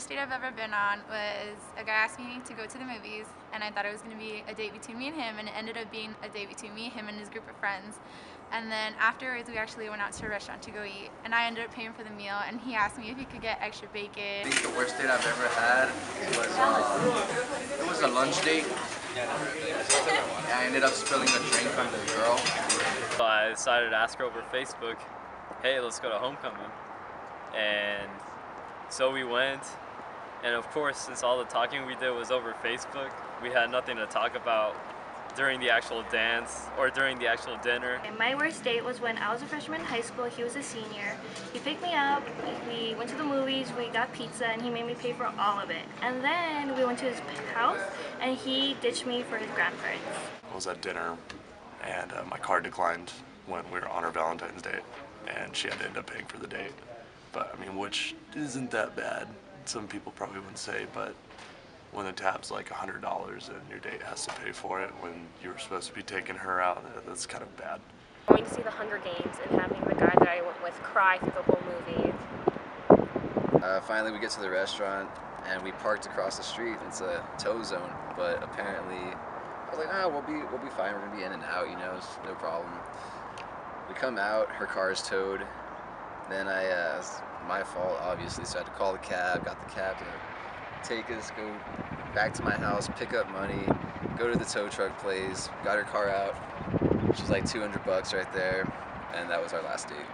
first date I've ever been on was a guy asked me to go to the movies, and I thought it was going to be a date between me and him, and it ended up being a date between me, him, and his group of friends. And then afterwards, we actually went out to a restaurant to go eat, and I ended up paying for the meal, and he asked me if he could get extra bacon. I think the worst date I've ever had was it was a lunch date. I ended up spilling a drink on the girl. So I decided to ask her over Facebook, hey, let's go to homecoming. And so we went, and of course, since all the talking we did was over Facebook, we had nothing to talk about during the actual dance or during the actual dinner. And my worst date was when I was a freshman in high school, he was a senior. He picked me up, we went to the movies, we got pizza, and he made me pay for all of it. And then we went to his house, and he ditched me for his grandparents. I was at dinner, and my card declined when we were on our Valentine's date, and she had to end up paying for the date. But I mean, which isn't that bad. Some people probably wouldn't say, but when the tab's like $100 and your date has to pay for it when you were supposed to be taking her out, that's kind of bad. Going to see the Hunger Games and having the guy that I went with cry through the whole movie. Finally we get to the restaurant and we parked across the street. It's a tow zone, but apparently I was like, nah, we'll be fine. We're gonna be in and out, you know, it's no problem. We come out, her car's towed. Then it's my fault, obviously, so I had to call the cab, got the cab to take us, go back to my house, pick up money, go to the tow truck place, got her car out. She's like $200 right there, and that was our last date.